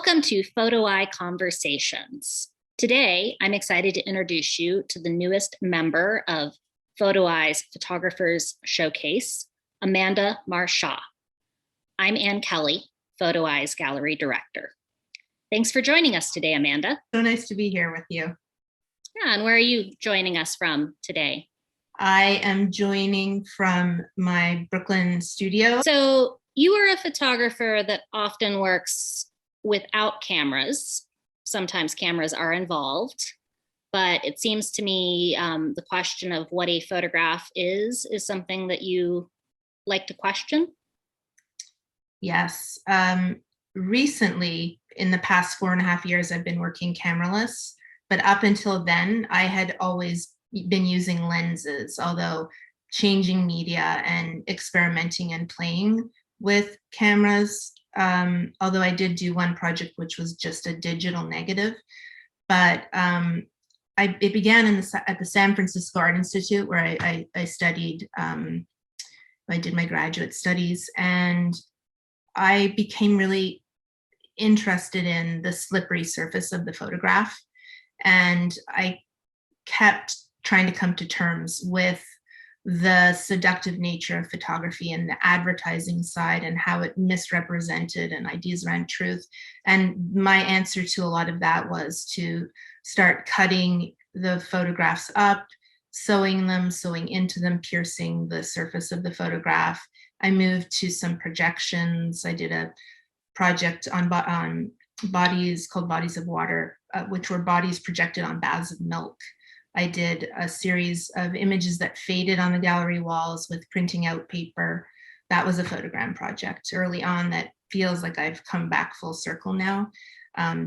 Welcome to Photoeyeconversations. Today, I'm excited to introduce you to the newest member of PhotoEye's Photographers Showcase, Amanda Marchand. I'm Ann Kelly, PhotoEye's Gallery Director. Thanks for joining us today, Amanda. So nice to be here with you. Yeah, and where are you joining us from today? I am joining from my Brooklyn studio. So you are a photographer that often works without cameras. Sometimes cameras are involved, but it seems to me the question of what a photograph is something that you like to question. Yes. Recently, in the past 4.5 years, I've been working cameraless, but up until then, I had always been using lenses, although changing media and experimenting and playing with cameras. Although I did do one project which was just a digital negative, but it began at the San Francisco Art Institute, where I studied. I did my graduate studies, and I became really interested in the slippery surface of the photograph, and I kept trying to come to terms with the seductive nature of photography and the advertising side and how it misrepresented and ideas around truth. And my answer to a lot of that was to start cutting the photographs up, sewing into them, piercing the surface of the photograph. I moved to some projections. I did a project on bodies called Bodies of Water, which were bodies projected on baths of milk. I did a series of images that faded on the gallery walls with printing out paper. That was a photogram project early on that feels like I've come back full circle now.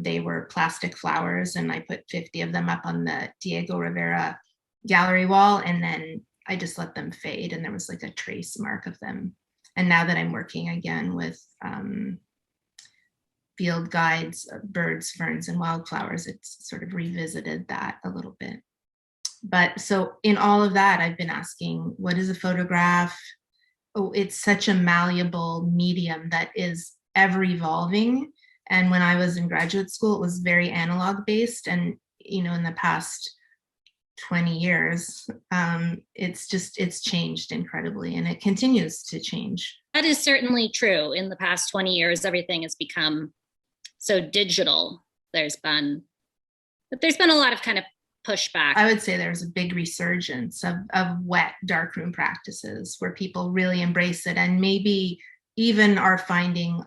They were plastic flowers, and I put 50 of them up on the Diego Rivera gallery wall, and then I just let them fade, and there was like a trace mark of them. And now that I'm working again with field guides, birds, ferns, and wildflowers, it's sort of revisited that a little bit. But so in all of that, I've been asking, what is a photograph? Oh, it's such a malleable medium that is ever evolving. And when I was in graduate school, it was very analog based. And, in the past 20 years, it's changed incredibly, and it continues to change. That is certainly true. In the past 20 years, everything has become so digital. There's been a lot of kind of pushback. I would say there's a big resurgence of wet darkroom practices where people really embrace it, and maybe even are finding,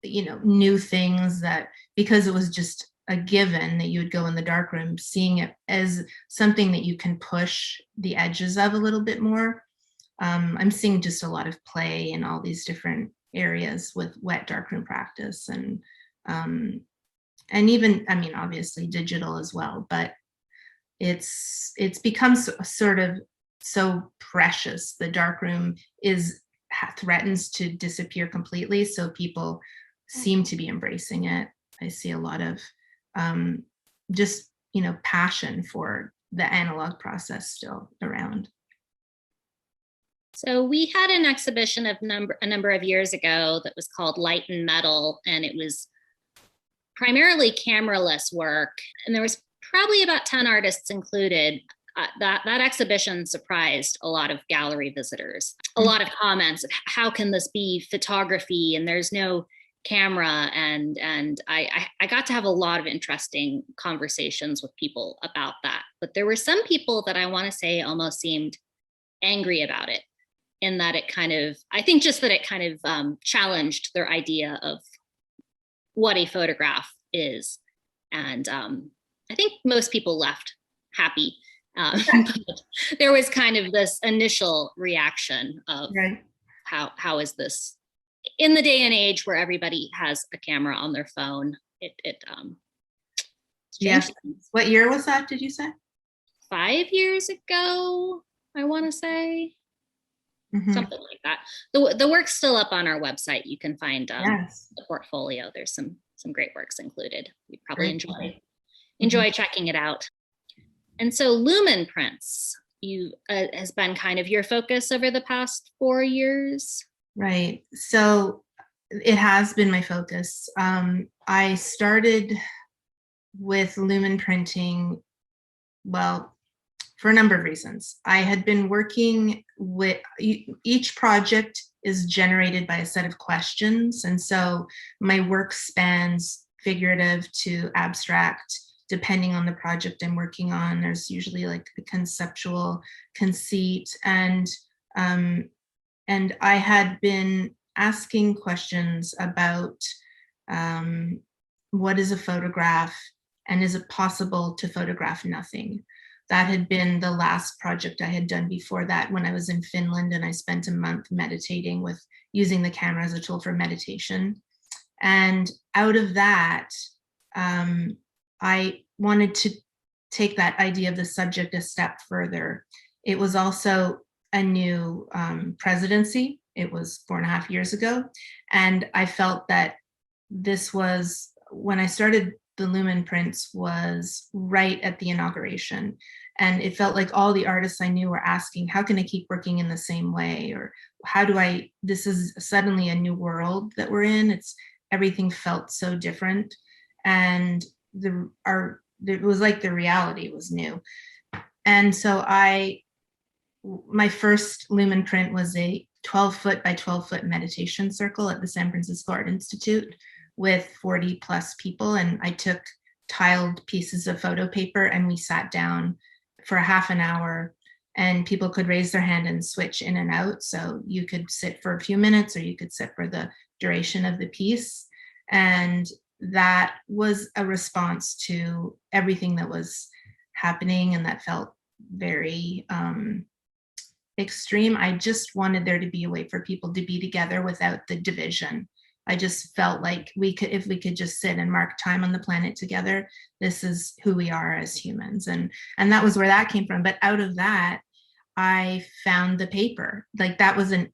new things that, because it was just a given that you would go in the darkroom, seeing it as something that you can push the edges of a little bit more. I'm seeing just a lot of play in all these different areas with wet darkroom practice, and even, obviously digital as well, but it's become sort of so precious. The darkroom threatens to disappear completely, so people seem to be embracing it. I see a lot of just passion for the analog process still around. So we had an exhibition a number of years ago that was called Light and Metal, and it was primarily cameraless work, and there was probably about 10 artists included. That exhibition surprised a lot of gallery visitors. A lot of comments, how can this be photography and there's no camera? And I got to have a lot of interesting conversations with people about that. But there were some people that I want to say almost seemed angry about it, in that it kind of, I think just that it kind of challenged their idea of what a photograph is. And I think most people left happy. But there was kind of this initial reaction of how is this, in the day and age where everybody has a camera on their phone, yes. What year was that, did you say? 5 years ago, I want to say. Something like that. The work's still up on our website. You can find the portfolio. There's some great works included. You probably enjoy checking it out. And so Lumen Prints has been kind of your focus over the past 4 years. Right. So It has been my focus. I started with Lumen printing, well, for a number of reasons. I had been working with, each project is generated by a set of questions. And so my work spans figurative to abstract, depending on the project I'm working on. There's usually like the conceptual conceit. And I had been asking questions about what is a photograph, and is it possible to photograph nothing? That had been the last project I had done before that, when I was in Finland, and I spent a month meditating with using the camera as a tool for meditation. And out of that, I wanted to take that idea of the subject a step further. It was also a new presidency. It was 4.5 years ago. And I felt that this was, when I started the Lumen Prints, was right at the inauguration. And it felt like all the artists I knew were asking, how can I keep working in the same way? Or how do I, this is suddenly a new world that we're in. Everything felt so different. And it was like the reality was new. And so my first Lumen print was a 12-foot by 12-foot meditation circle at the San Francisco Art Institute with 40 plus people. And I took tiled pieces of photo paper and we sat down for a half an hour, and people could raise their hand and switch in and out. So you could sit for a few minutes or you could sit for the duration of the piece. And that was a response to everything that was happening, and that felt very extreme. I just wanted there to be a way for people to be together without the division. I just felt like if we could just sit and mark time on the planet together, this is who we are as humans. And that was where that came from. But out of that, I found the paper. Like that was and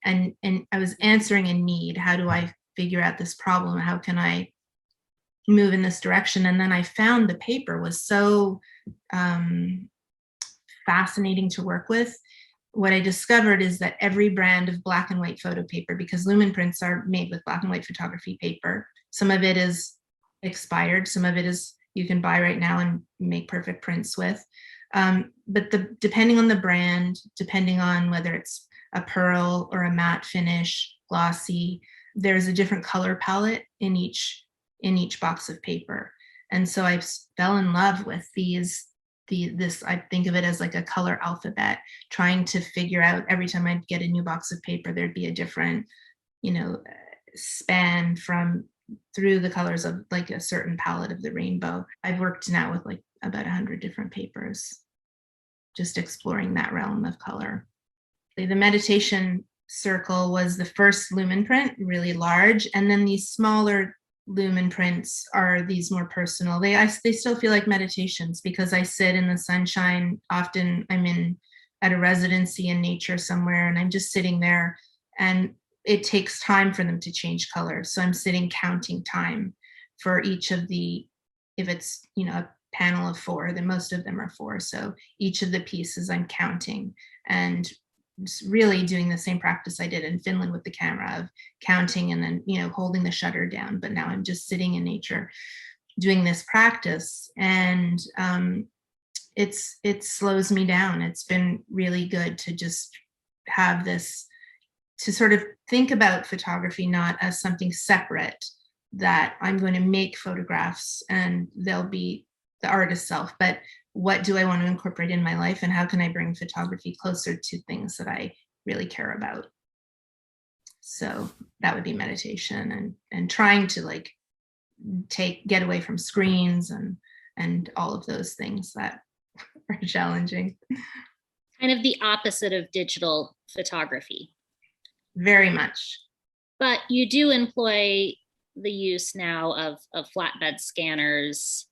I was answering a need. How do I figure out this problem? How can I move in this direction? And then I found the paper was so fascinating to work with. What I discovered is that every brand of black and white photo paper, because Lumen prints are made with black and white photography paper, some of it is expired, some of it is you can buy right now and make perfect prints with. But depending on the brand, depending on whether it's a pearl or a matte finish, glossy, there's a different color palette in each box of paper. And so I fell in love with this, I think of it as like a color alphabet, trying to figure out every time I'd get a new box of paper, there'd be a different, span through the colors of like a certain palette of the rainbow. I've worked now with like about 100 different papers, just exploring that realm of color. The meditation circle was the first Lumen print, really large. And then these smaller Lumen prints are these more personal. They still feel like meditations because I sit in the sunshine. Often I'm at a residency in nature somewhere, and I'm just sitting there, and it takes time for them to change color. So I'm sitting counting time for each of if it's a panel of 4, then most of them are 4. So each of the pieces I'm counting, and really doing the same practice I did in Finland with the camera of counting and then, holding the shutter down. But now I'm just sitting in nature doing this practice, and it slows me down. It's been really good to just have this, to sort of think about photography not as something separate, that I'm going to make photographs and they'll be the artist self, but what do I want to incorporate in my life, and how can I bring photography closer to things that I really care about? So that would be meditation, and trying to get away from screens and all of those things that are challenging. Kind of the opposite of digital photography. Very much. But you do employ the use now of flatbed scanners.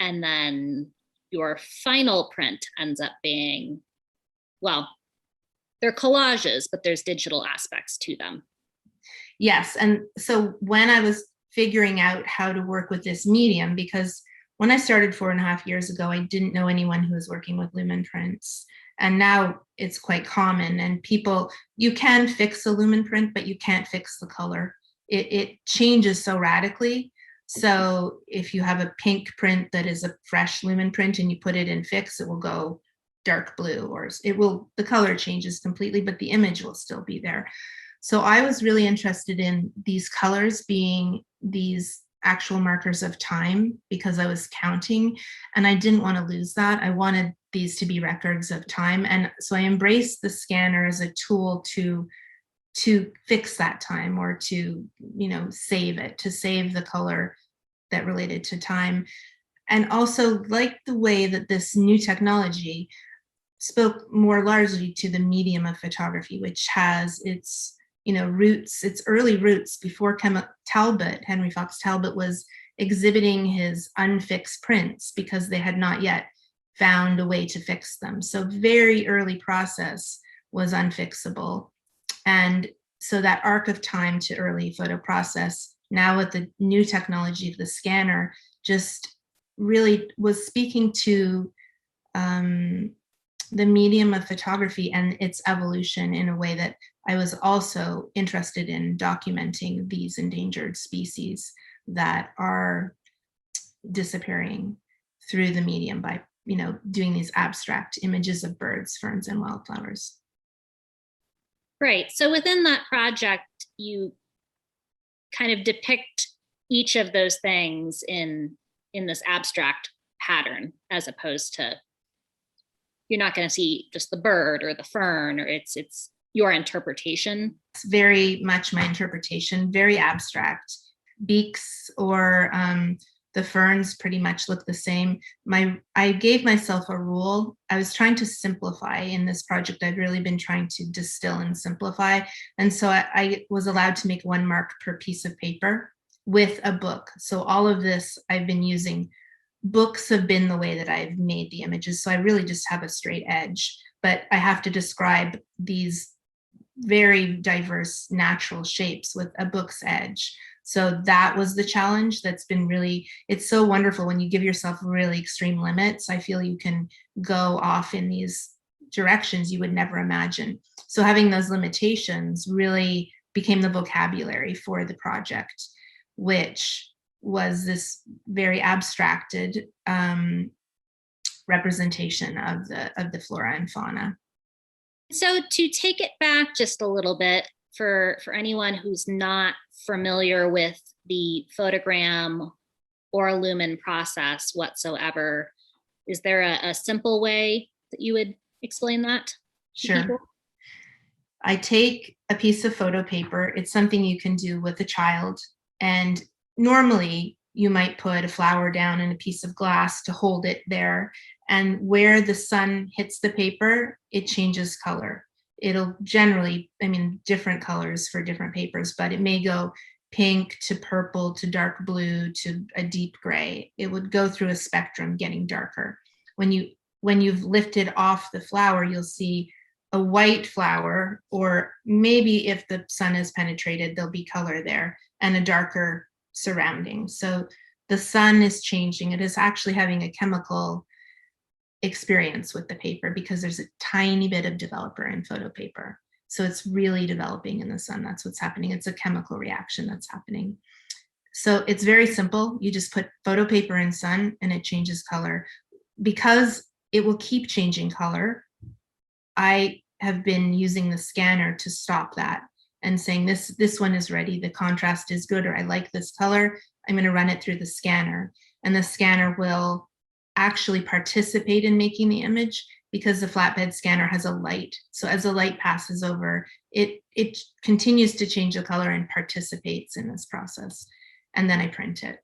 And then your final print ends up being, well, they're collages, but there's digital aspects to them. Yes. And so when I was figuring out how to work with this medium, because when I started 4.5 years ago, I didn't know anyone who was working with Lumen Prints. And now it's quite common. And people, you can fix a Lumen print, but you can't fix the color. It changes so radically. So if you have a pink print that is a fresh Lumen print and you put it in fix, it will go dark blue, or it will, the color changes completely, but the image will still be there. So I was really interested in these colors being these actual markers of time because I was counting and I didn't want to lose that. I wanted these to be records of time. And so I embraced the scanner as a tool to fix that time, or to, save it, to save the color that related to time. And also like the way that this new technology spoke more largely to the medium of photography, which has its roots, its early roots before Henry Fox Talbot was exhibiting his unfixed prints because they had not yet found a way to fix them. So very early process was unfixable. And so that arc of time to early photo process, now with the new technology of the scanner, just really was speaking to the medium of photography and its evolution in a way that I was also interested in documenting these endangered species that are disappearing through the medium by, doing these abstract images of birds, ferns, and wildflowers. Right. So within that project, you kind of depict each of those things in this abstract pattern, as opposed to, you're not going to see just the bird or the fern, or it's your interpretation. It's very much my interpretation, very abstract. Beaks or the ferns pretty much look the same. I gave myself a rule. I was trying to simplify in this project. I've really been trying to distill and simplify. And so I was allowed to make one mark per piece of paper with a book. So all of this I've been using. Books have been the way that I've made the images. So I really just have a straight edge, but I have to describe these very diverse natural shapes with a book's edge. So that was the challenge. That's been really, it's so wonderful when you give yourself really extreme limits. I feel you can go off in these directions you would never imagine. So having those limitations really became the vocabulary for the project, which was this very abstracted representation of the flora and fauna. So to take it back just a little bit, for anyone who's not familiar with the photogram or lumen process whatsoever, is there a simple way that you would explain that to Sure. people? I take a piece of photo paper. It's something you can do with a child. And normally you might put a flower down in a piece of glass to hold it there. And where the sun hits the paper, it changes color. It'll generally, different colors for different papers, but it may go pink to purple to dark blue to a deep gray. It would go through a spectrum getting darker. When you've lifted off the flower, you'll see a white flower, or maybe if the sun is penetrated, there'll be color there, and a darker surrounding. So the sun is changing. It is actually having a chemical experience with the paper because there's a tiny bit of developer in photo paper. So it's really developing in the sun. That's what's happening. It's a chemical reaction that's happening. So it's very simple. You just put photo paper in sun and it changes color. Because it will keep changing color, I have been using the scanner to stop that and saying this one is ready, the contrast is good, or I like this color, I'm going to run it through the scanner. And the scanner will actually participate in making the image because the flatbed scanner has a light. So as the light passes over, it continues to change the color and participates in this process. And then I print it.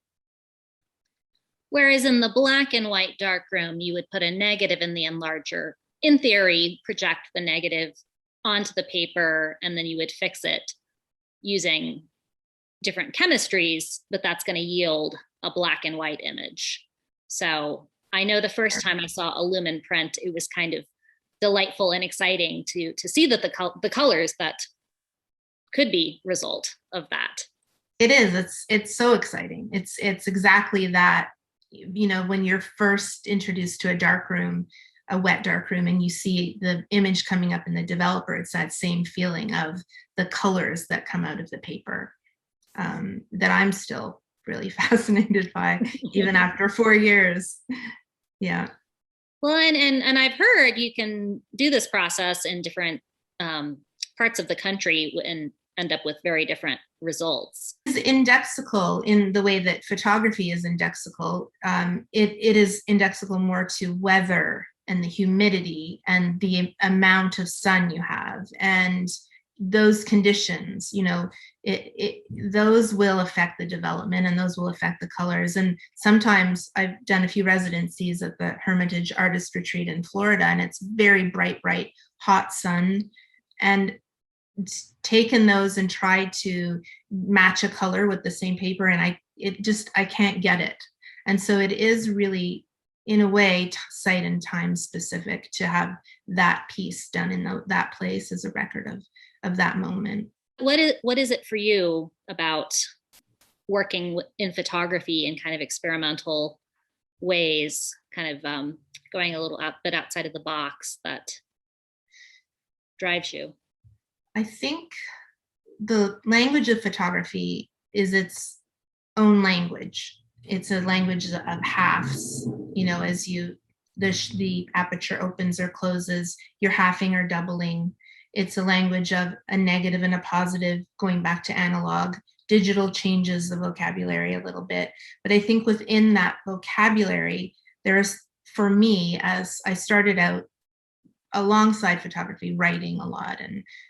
Whereas in the black and white darkroom, you would put a negative in the enlarger. In theory, project the negative onto the paper, and then you would fix it using different chemistries, but that's going to yield a black and white image. So I know the first time I saw a lumen print, it was kind of delightful and exciting to see that the colors that could be result of that. It is. It's so exciting. It's exactly that when you're first introduced to a dark room, a wet dark room, and you see the image coming up in the developer, it's that same feeling of the colors that come out of the paper, that I'm still really fascinated by, even after 4 years. Yeah. Well, and I've heard you can do this process in different parts of the country and end up with very different results. It's indexical in the way that photography is indexical. It is indexical more to weather and the humidity and the amount of sun you have, and those conditions, those will affect the development, and those will affect the colors. And sometimes I've done a few residencies at the Hermitage Artist Retreat in Florida, and it's very bright, hot sun, and taken those and tried to match a color with the same paper, and I can't get it. And so it is really, in a way, site and time specific to have that piece done in that place as a record of that moment. What is it for you about working in photography in kind of experimental ways, kind of going a little bit outside of the box, that drives you? I think the language of photography is its own language. It's a language of halves. As the aperture opens or closes, you're halving or doubling. It's a language of a negative and a positive, going back to analog. Digital changes the vocabulary a little bit. But I think within that vocabulary, there's, for me, as I started out alongside photography, writing a lot,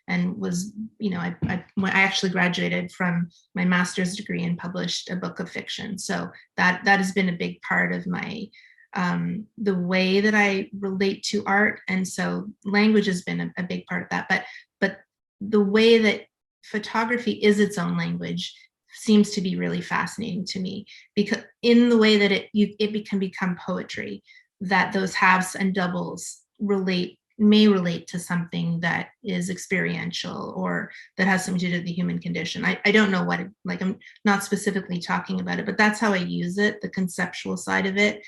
and was, I actually graduated from my master's degree and published a book of fiction. So that has been a big part of my the way that I relate to art. And so language has been a big part of that. But the way that photography is its own language seems to be really fascinating to me, because in the way that it can become poetry, that those halves and doubles may relate to something that is experiential or that has something to do with the human condition. I don't know what, I'm not specifically talking about it, but that's how I use it. The conceptual side of it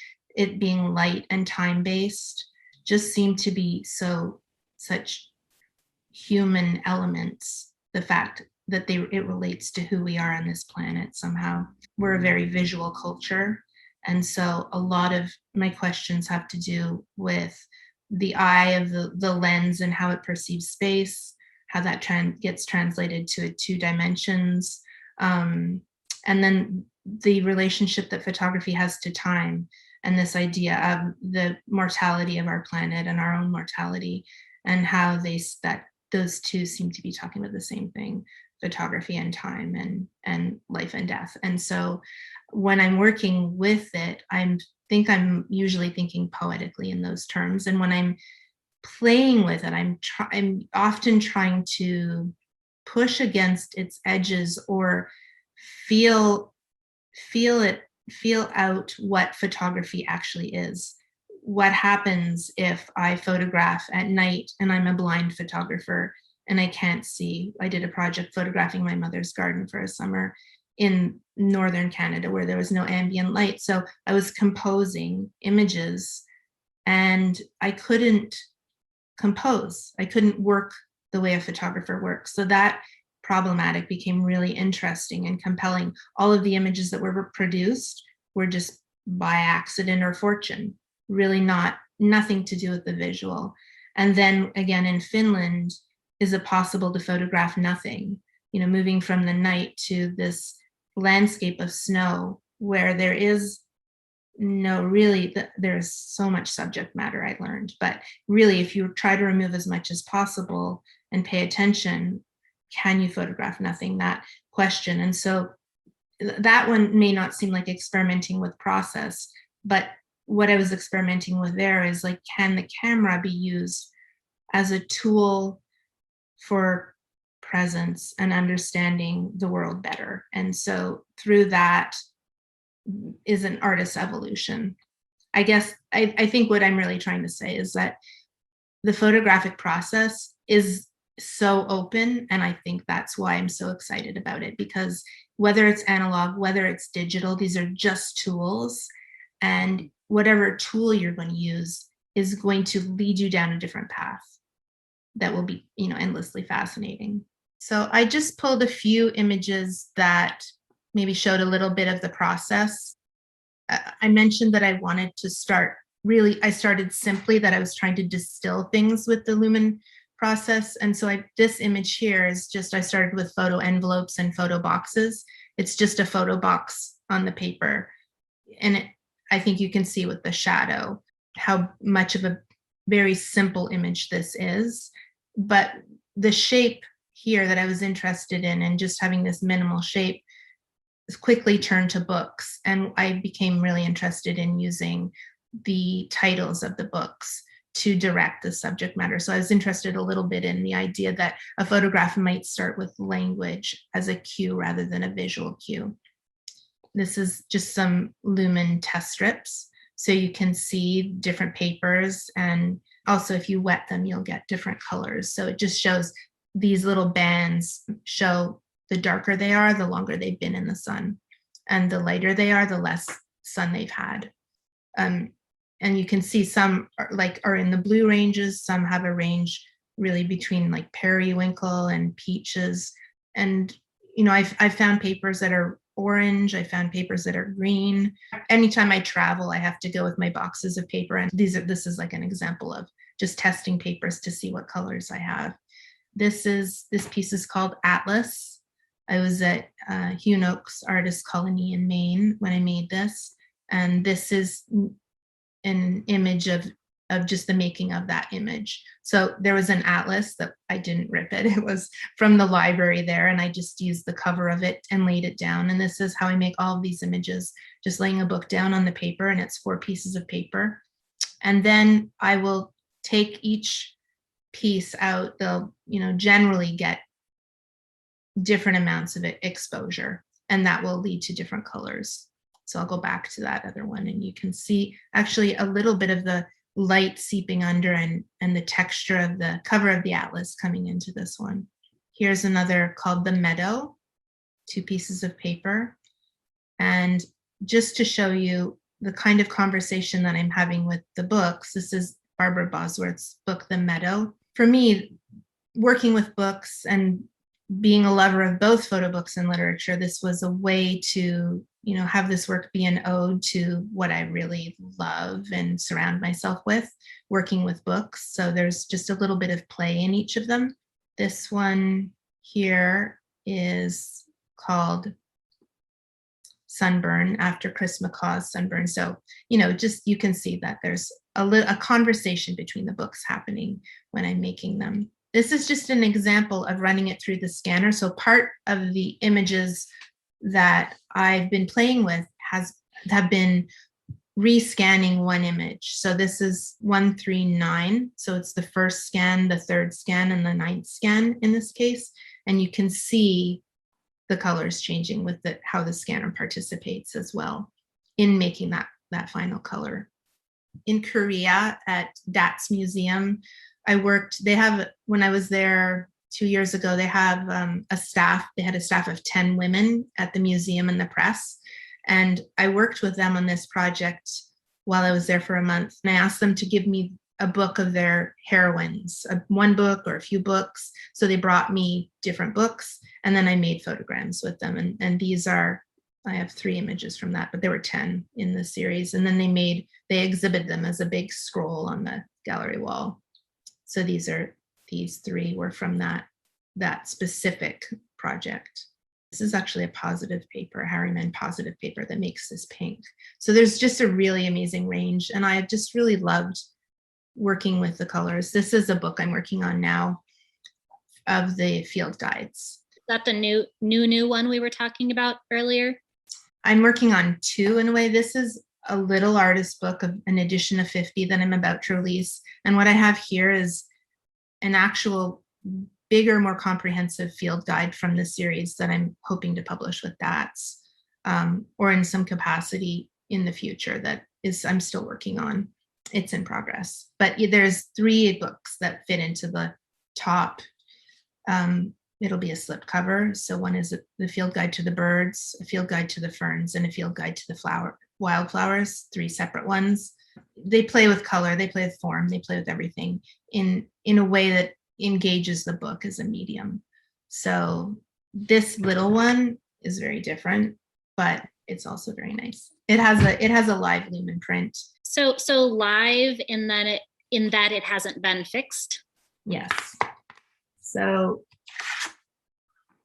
being light and time-based, just seem to be such human elements. The fact that it relates to who we are on this planet somehow. We're a very visual culture. And so a lot of my questions have to do with the eye of the lens and how it perceives space, how that gets translated to 2 dimensions, and then the relationship that photography has to time, and this idea of the mortality of our planet and our own mortality, and how those two seem to be talking about the same thing: photography and time, and life and death. And so when I'm working with it, I'm usually thinking poetically in those terms. And when I'm playing with it, I'm often trying to push against its edges, or feel out what photography actually is. What happens if I photograph at night and I'm a blind photographer and I can't see? I did a project photographing my mother's garden for a summer in northern Canada where there was no ambient light. So I was composing images and I couldn't compose. I couldn't work the way a photographer works. So that problematic became really interesting and compelling. All of the images that were produced were just by accident or fortune, really nothing to do with the visual. And then again, in Finland, is it possible to photograph nothing? Moving from the night to this landscape of snow where there is there's so much subject matter I learned. But really, if you try to remove as much as possible and pay attention, can you photograph nothing? That question. And so that one may not seem like experimenting with process, but what I was experimenting with there is can the camera be used as a tool for presence and understanding the world better? And so through that is an artist's evolution. I guess I think what I'm really trying to say is that the photographic process is so open, and I think that's why I'm so excited about it, because whether it's analog, whether it's digital, these are just tools, And whatever tool you're going to use is going to lead you down a different path that will be, endlessly fascinating. So I just pulled a few images that maybe showed a little bit of the process. I mentioned that I wanted to I started simply, that I was trying to distill things with the Lumen process. And so this image here is I started with photo envelopes and photo boxes. It's just a photo box on the paper. And I think you can see with the shadow how much of a very simple image this is. But the shape here that I was interested in, and just having this minimal shape, quickly turned to books. And I became really interested in using the titles of the books to direct the subject matter. So I was interested a little bit in the idea that a photograph might start with language as a cue rather than a visual cue. This is just some Lumen test strips. So you can see different papers, and also if you wet them, you'll get different colors. So it just shows these little bands show the darker they are, the longer they've been in the sun. And the lighter they are, the less sun they've had. And you can see some are in the blue ranges, some have a range really between like periwinkle and peaches. And, I've found papers that are orange. I found papers that are green. Anytime I travel, I have to go with my boxes of paper. And this is like an example of just testing papers to see what colors I have. This piece is called Atlas. I was at Hugh Oaks Artist Colony in Maine when I made this. And this is an image of just the making of that image. So there was an atlas that I didn't rip it. It was from the library there, and I just used the cover of it and laid it down. And this is how I make all of these images, just laying a book down on the paper, and it's 4 pieces of paper. And then I will take each piece out. They'll, generally get different amounts of exposure, and that will lead to different colors. So I'll go back to that other one, and you can see actually a little bit of the light seeping under and the texture of the cover of the atlas coming into this one. Here's another called The Meadow, 2 pieces of paper. And just to show you the kind of conversation that I'm having with the books, this is Barbara Bosworth's book, The Meadow. For me, working with books and being a lover of both photo books and literature, this was a way to, have this work be an ode to what I really love and surround myself with, working with books. So there's just a little bit of play in each of them. This one here is called Sunburn, after Chris McCaw's Sunburn. So, just you can see that there's a conversation between the books happening when I'm making them. This is just an example of running it through the scanner. So part of the images that I've been playing with have been rescanning one image. So this is 139. So it's the first scan, the third scan, and the ninth scan in this case. And you can see the colors changing with how the scanner participates as well in making that final color. In Korea at DATS Museum, when I was there 2 years ago, they have a staff. They had a staff of 10 women at the museum and the press. And I worked with them on this project while I was there for a month. And I asked them to give me a book of their heroines, one book or a few books. So they brought me different books, and then I made photograms with them. And these are, I have 3 images from that, but there were 10 in the series. And then they exhibit them as a big scroll on the gallery wall. So these 3 were from that specific project. This is actually a positive paper, Harriman positive paper that makes this pink. So there's just a really amazing range, and I have just really loved working with the colors. This is a book I'm working on now of the field guides. Is that the new one we were talking about earlier? I'm working on 2 in a way. This is a little artist book of an edition of 50 that I'm about to release. And what I have here is an actual bigger, more comprehensive field guide from the series that I'm hoping to publish with DATS, or in some capacity in the future I'm still working on. It's in progress. But there's 3 books that fit into the top. It'll be a slipcover. So one is the field guide to the birds, a field guide to the ferns, and a field guide to the wildflowers, 3 separate ones. They play with color, they play with form, they play with everything in a way that engages the book as a medium. So this little one is very different, but it's also very nice. It has a live lumen print. So live in that it hasn't been fixed. Yes. So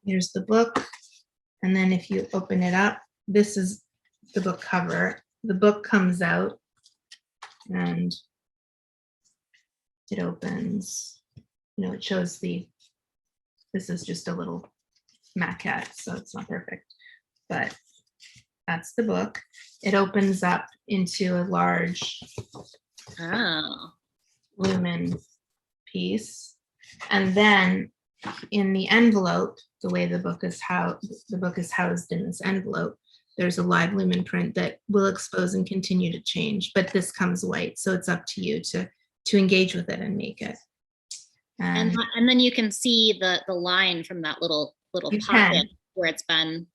here's the book. And then if you open it up, this is the book cover. The book comes out and it opens, it shows this is just a little maquette, so it's not perfect, but that's the book. It opens up into a large lumen piece. And then in the envelope, the way the book is housed in this envelope, there's a live lumen print that will expose and continue to change, but this comes white, so it's up to you to engage with it and make it. And then you can see the line from that little pocket where it's been.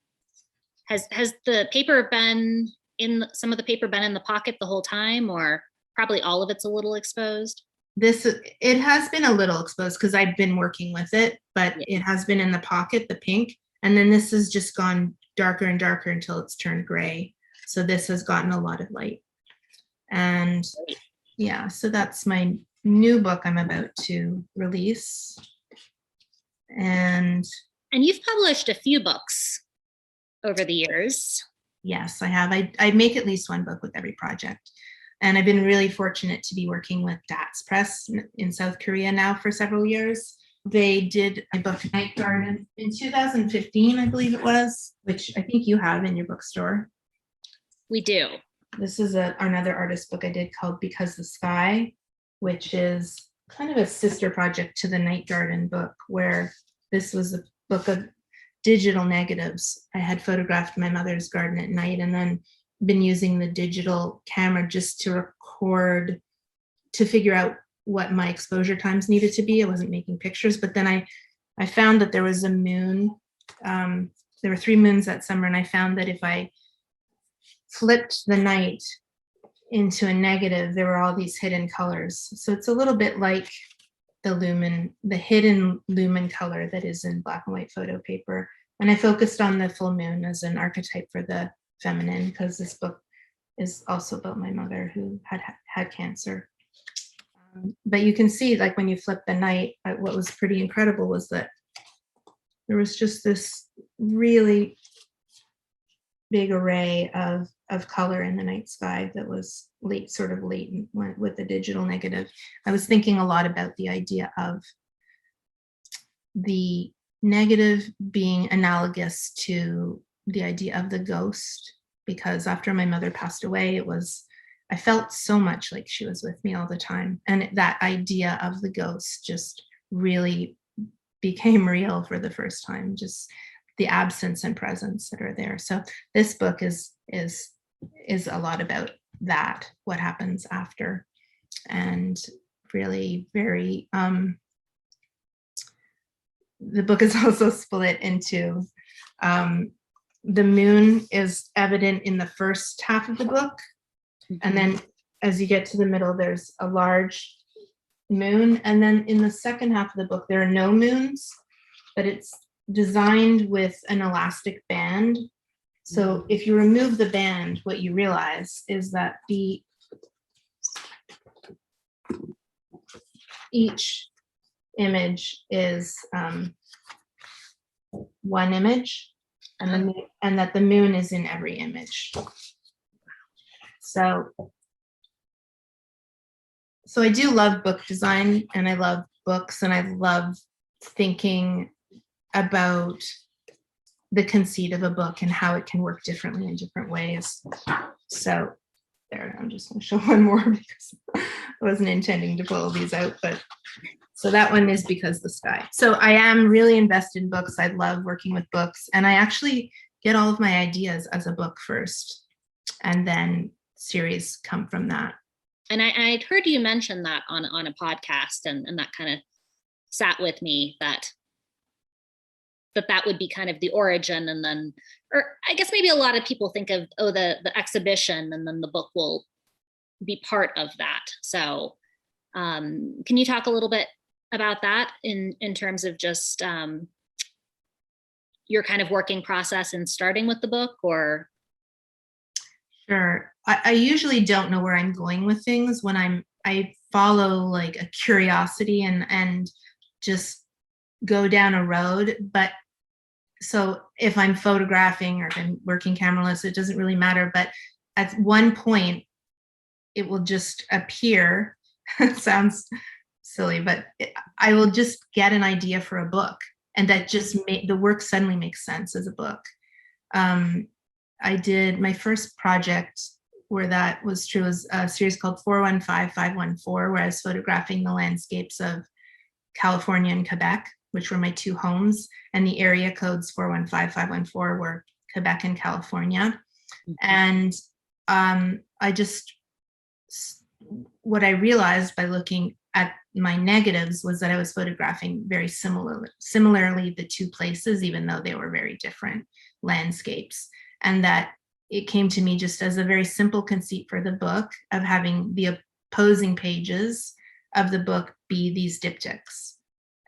Has the paper been in some of the paper been in the pocket the whole time, or probably all of it's a little exposed? It has been a little exposed because I've been working with it, but it has been in the pocket, the pink, and then this has just gone darker and darker until it's turned gray. So this has gotten a lot of light. And yeah, so that's my new book I'm about to release. And you've published a few books over the years. Yes, I have. I make at least one book with every project. And I've been really fortunate to be working with DATS Press in South Korea now for several years. They did my book Night Garden in 2015, I believe it was, which I think you have in your bookstore. We do. This is another artist book I did called Because the Sky, which is kind of a sister project to the Night Garden book, where this was a book of digital negatives. I had photographed my mother's garden at night and then been using the digital camera just to record, to figure out what my exposure times needed to be. I wasn't making pictures, but then I found that there was a moon. There were 3 moons that summer, and I found that if I flipped the night into a negative, there were all these hidden colors. So it's a little bit like the hidden lumen color that is in black and white photo paper. And I focused on the full moon as an archetype for the feminine, because this book is also about my mother who had cancer. But you can see, like, when you flip the night, what was pretty incredible was that there was just this really big array of color in the night sky that was sort of latent with the digital negative. I was thinking a lot about the idea of the negative being analogous to the idea of the ghost, because after my mother passed away, I felt so much like she was with me all the time. And that idea of the ghost just really became real for the first time, just the absence and presence that are there. So this book is a lot about that, what happens after, and really very, the book is also split into, the moon is evident in the first half of the book. And then as you get to the middle, there's a large moon. And then in the second half of the book, there are no moons, but it's designed with an elastic band. So if you remove the band, what you realize is that each image is one image, and that the moon is in every image. So I do love book design, and I love books, and I love thinking about the conceit of a book and how it can work differently in different ways. So there, I'm just going to show one more because I wasn't intending to pull these out, but so that one is Because the Sky. So I am really invested in books. I love working with books, and I actually get all of my ideas as a book first, and then series come from that. And I'd heard you mention that on a podcast, and that kind of sat with me, that that would be kind of the origin, and then, or I guess maybe a lot of people think of, oh, the exhibition, and then the book will be part of that. So can you talk a little bit about that in terms of just your kind of working process in starting with the book? Or Sure. I usually don't know where I'm going with things when I follow like a curiosity and just go down a road. But so if I'm photographing or if I'm working cameraless, it doesn't really matter. But at one point, it will just appear. It sounds silly, but I will just get an idea for a book, and that just the work suddenly makes sense as a book. I did my first project where that was true was a series called 415-514, where I was photographing the landscapes of California and Quebec, which were my two homes, and the area codes 415-514 were Quebec and California. Mm-hmm. And what I realized by looking at my negatives was that I was photographing very similarly the two places, even though they were very different landscapes. And that it came to me just as a very simple conceit for the book of having the opposing pages of the book be these diptychs.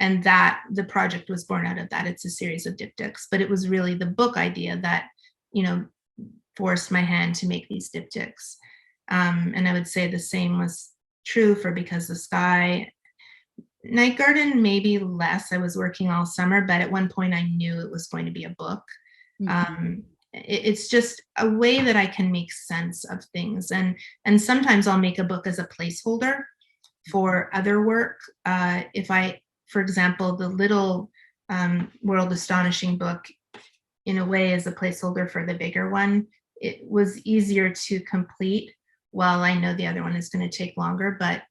And that the project was born out of that. It's a series of diptychs, but it was really the book idea that, forced my hand to make these diptychs. And I would say the same was true for Because the Sky. Night Garden, maybe less. I was working all summer, but at one point I knew it was going to be a book. Mm-hmm. It's just a way that I can make sense of things. And sometimes I'll make a book as a placeholder for other work. If I, for example, the little World Astonishing book, in a way, is a placeholder for the bigger one. It was easier to complete. Well, I know the other one is going to take longer, but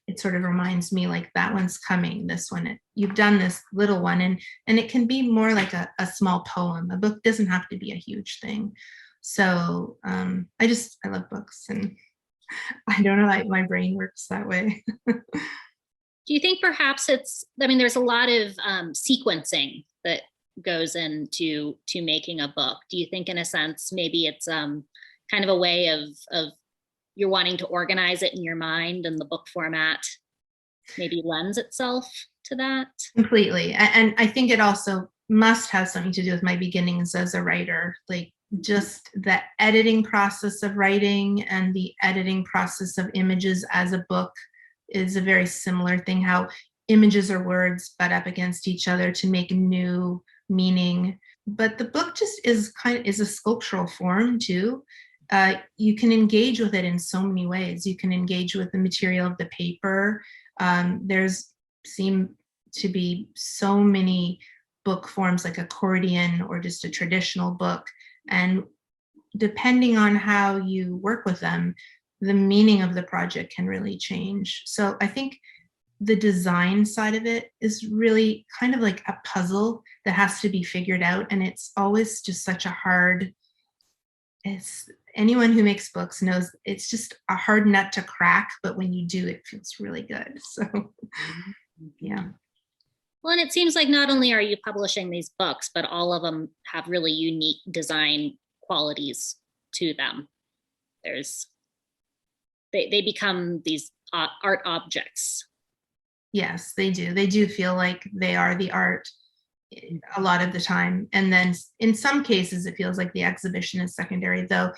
it sort of reminds me like that one's coming, this one, you've done this little one, and it can be more like a small poem. A book doesn't have to be a huge thing. So I love books, and I don't know, my brain works that way. Do you think perhaps there's a lot of sequencing that goes into making a book. Do you think in a sense, maybe it's kind of a way of you're wanting to organize it in your mind, and the book format maybe lends itself to that? Completely. And I think it also must have something to do with my beginnings as a writer, like just the editing process of writing and the editing process of images as a book is a very similar thing, how images or words butt up against each other to make new meaning. But the book just is a sculptural form too. You can engage with it in so many ways. You can engage with the material of the paper. There's seem to be so many book forms, like accordion or just a traditional book. And depending on how you work with them, the meaning of the project can really change. So I think the design side of it is really kind of like a puzzle that has to be figured out. And it's always just such a hard, anyone who makes books knows it's just a hard nut to crack, but when you do, it feels really good. So, yeah. Well, and it seems like not only are you publishing these books, but all of them have really unique design qualities to them. They become these art objects. Yes, they do. They do feel like they are the art a lot of the time. And then in some cases, it feels like the exhibition is secondary, though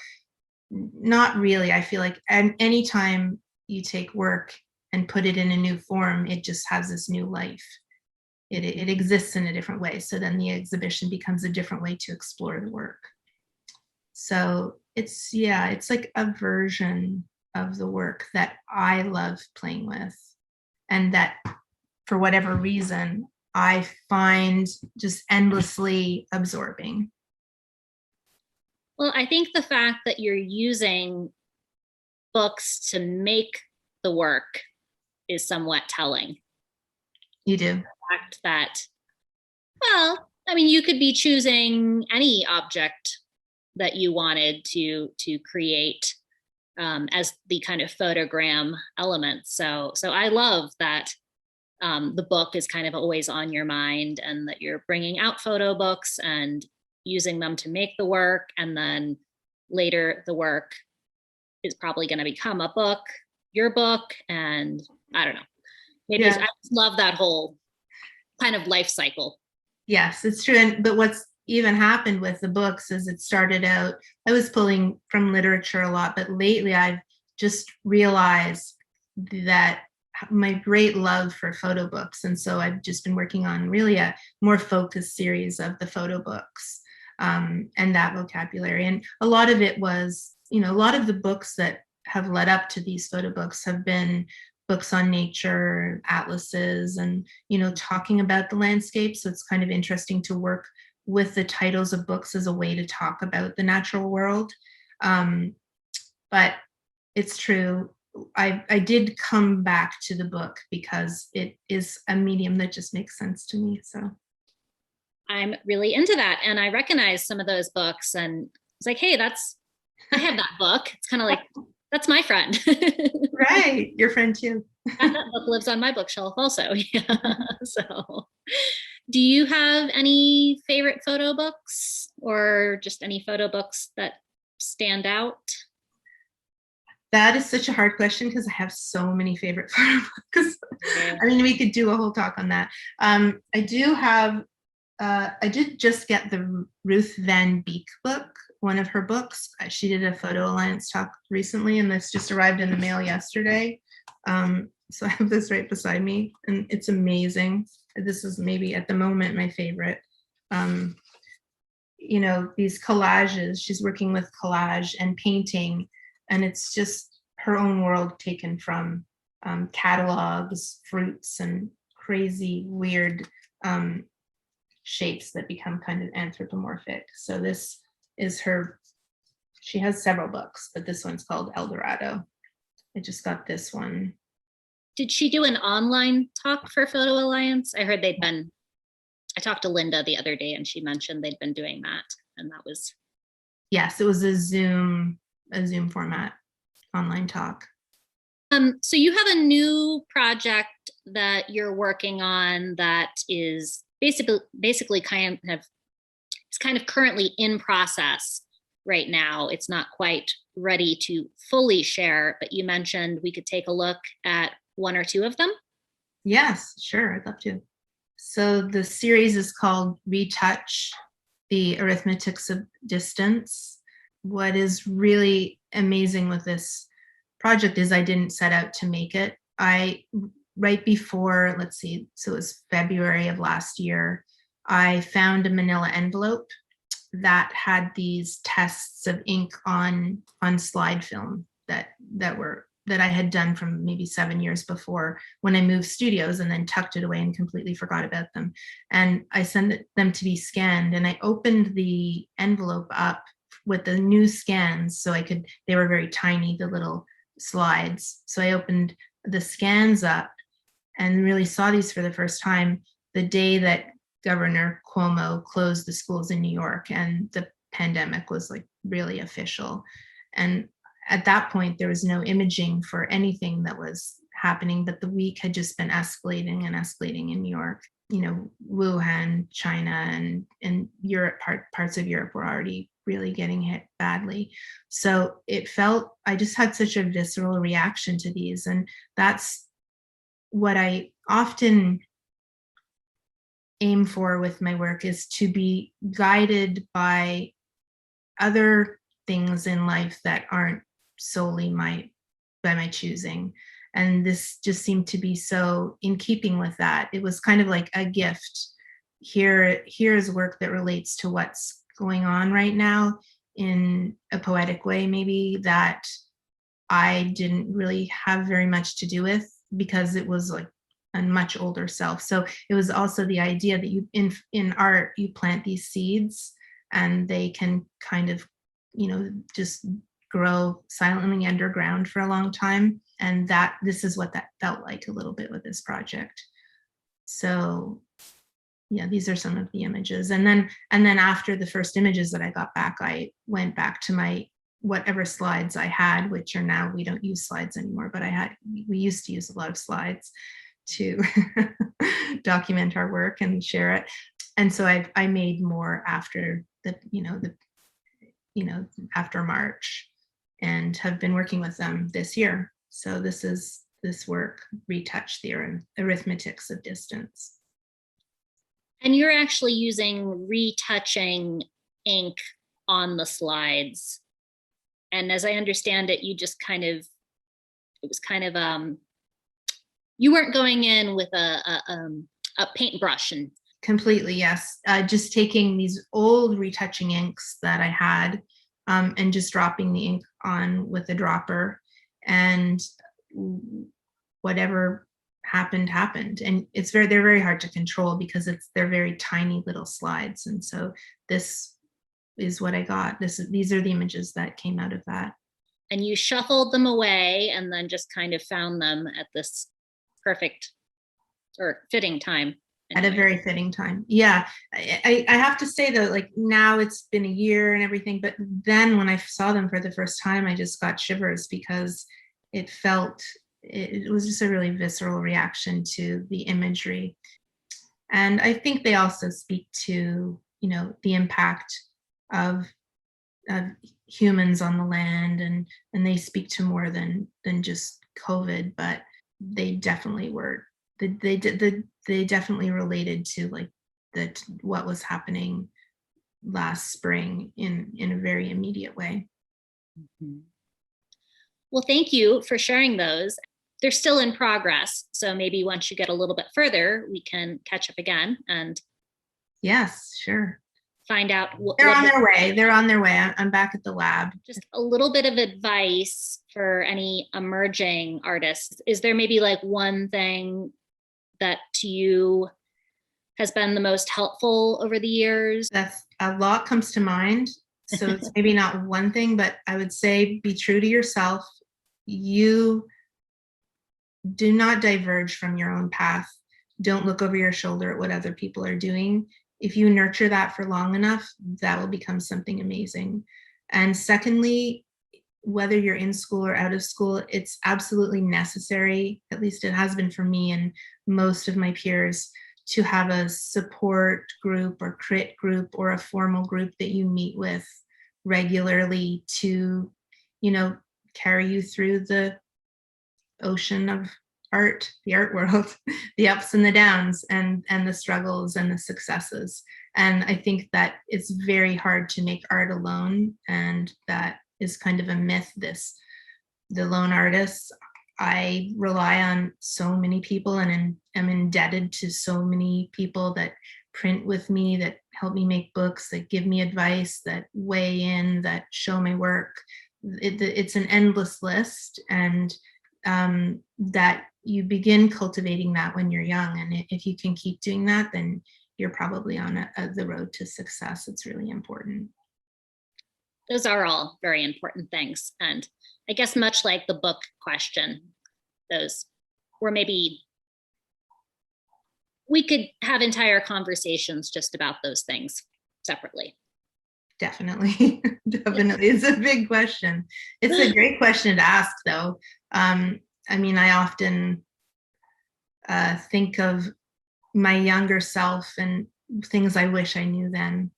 not really. I feel like anytime you take work and put it in a new form, it just has this new life. It exists in a different way. So then the exhibition becomes a different way to explore the work. So it's like a version of the work that I love playing with, and that for whatever reason, I find just endlessly absorbing. Well, I think the fact that you're using books to make the work is somewhat telling. You do. The fact that, well, I mean, you could be choosing any object that you wanted to create as the kind of photogram element. So I love that the book is kind of always on your mind, and that you're bringing out photo books and using them to make the work. And then later the work is probably going to become a book, your book. And I don't know, maybe I just love that whole kind of life cycle. Yes, it's true. But what's even happened with the books is it started out, I was pulling from literature a lot, but lately I've just realized that my great love for photo books. And so I've just been working on really a more focused series of the photo books, and that vocabulary. And a lot of it was, a lot of the books that have led up to these photo books have been books on nature, atlases, and, talking about the landscape. So it's kind of interesting to work with the titles of books as a way to talk about the natural world. But it's true. I did come back to the book because it is a medium that just makes sense to me. So I'm really into that. And I recognize some of those books, and it's like, hey, I have that book. It's kind of like, that's my friend. Right. Your friend too. That book lives on my bookshelf also. Yeah. So do you have any favorite photo books, or just any photo books that stand out? That is such a hard question because I have so many favorite photo books. Yeah. I mean, we could do a whole talk on that. I did just get the Ruth Van Beek book, one of her books. She did a Photo Alliance talk recently, and this just arrived in the mail yesterday. So I have this right beside me, and it's amazing. This is maybe at the moment my favorite. These collages, she's working with collage and painting, and it's just her own world taken from catalogs, fruits, and crazy, weird shapes that become kind of anthropomorphic. So this is she has several books, but this one's called El Dorado. I just got this one. Did she do an online talk for Photo Alliance? I heard I talked to Linda the other day, and she mentioned they'd been doing that, and that was. Yes, it was a Zoom format online talk. So you have a new project that you're working on that is basically kind of currently in process right now. It's not quite ready to fully share, but you mentioned we could take a look at one or two of them. Yes, sure, I'd love to. So the series is called Retouch, the Arithmetics of Distance. What is really amazing with this project is I didn't set out to make it. Right before, so it was February of last year, I found a manila envelope that had these tests of ink on slide film that I had done from maybe 7 years before when I moved studios, and then tucked it away and completely forgot about them. And I sent them to be scanned, and I opened the envelope up with the new scans so they were very tiny, the little slides. So I opened the scans up and really saw these for the first time the day that Governor Cuomo closed the schools in New York and the pandemic was like really official. And at that point, there was no imaging for anything that was happening, but the week had just been escalating and escalating in New York. Wuhan, China, and Europe, parts of Europe were already really getting hit badly. So I just had such a visceral reaction to these. And that's what I often aim for with my work, is to be guided by other things in life that aren't solely by my choosing. And this just seemed to be so in keeping with that. It was kind of like a gift. Here's work that relates to what's going on right now in a poetic way, maybe, that I didn't really have very much to do with because it was like a much older self. So it was also the idea that you in art, you plant these seeds and they can kind of, just grow silently underground for a long time. And this is what that felt like a little bit with this project. So yeah, these are some of the images. And then after the first images that I got back, I went back to my whatever slides I had, which are now, we don't use slides anymore, but we used to use a lot of slides, to document our work and share it. And so I made more after after March, and have been working with them this year. So this work, retouch theorem, arithmetics of distance. And you're actually using retouching ink on the slides. And as I understand it, you just you weren't going in with a paintbrush and completely, yes. Just taking these old retouching inks that I had, and just dropping the ink on with a dropper, and whatever happened. And they're very hard to control because they're very tiny little slides. And so this is what I got. These are the images that came out of that. And you shuffled them away and then just kind of found them at this perfect or fitting time. Anyway. At a very fitting time. Yeah. I have to say though, like now it's been a year and everything, but then when I saw them for the first time, I just got shivers because it was just a really visceral reaction to the imagery. And I think they also speak to, the impact of humans on the land, and they speak to more than just COVID, but they definitely were. They definitely related to like what was happening last spring in a very immediate way. Mm-hmm. Well, thank you for sharing those. They're still in progress, so maybe once you get a little bit further, we can catch up again and yes, sure. Find out they're on their way. They're on their way. I'm back at the lab. Just a little bit of advice for any emerging artists. Is there maybe like one thing that to you has been the most helpful over the years? That's a lot comes to mind. So it's maybe not one thing, but I would say be true to yourself. You do not diverge from your own path. Don't look over your shoulder at what other people are doing. If you nurture that for long enough, that will become something amazing. And secondly, whether you're in school or out of school, it's absolutely necessary, at least it has been for me and most of my peers, to have a support group or crit group or a formal group that you meet with regularly to, carry you through the ocean of art, the art world, the ups and the downs, and the struggles and the successes. And I think that it's very hard to make art alone, and that is kind of a myth, the lone artist. I rely on so many people and am indebted to so many people that print with me, that help me make books, that give me advice, that weigh in, that show my work. It's an endless list, and that you begin cultivating that when you're young. And if you can keep doing that, then you're probably on the road to success. It's really important. Those are all very important things. And I guess much like the book question, those were maybe we could have entire conversations just about those things separately. Definitely. It's a big question. It's a great question to ask though. I often think of my younger self and things I wish I knew then,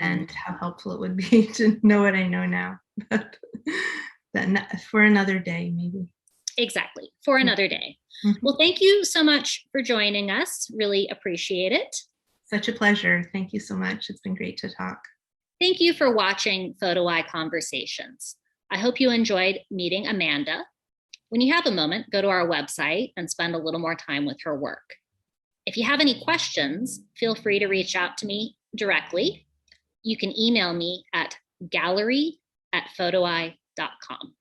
and how helpful it would be to know what I know now. But for another day, maybe. Exactly. For another day. Mm-hmm. Well, thank you so much for joining us. Really appreciate it. Such a pleasure. Thank you so much. It's been great to talk. Thank you for watching Photo Eye Conversations. I hope you enjoyed meeting Amanda. When you have a moment, go to our website and spend a little more time with her work. If you have any questions, feel free to reach out to me directly. You can email me at gallery@photoeye.com.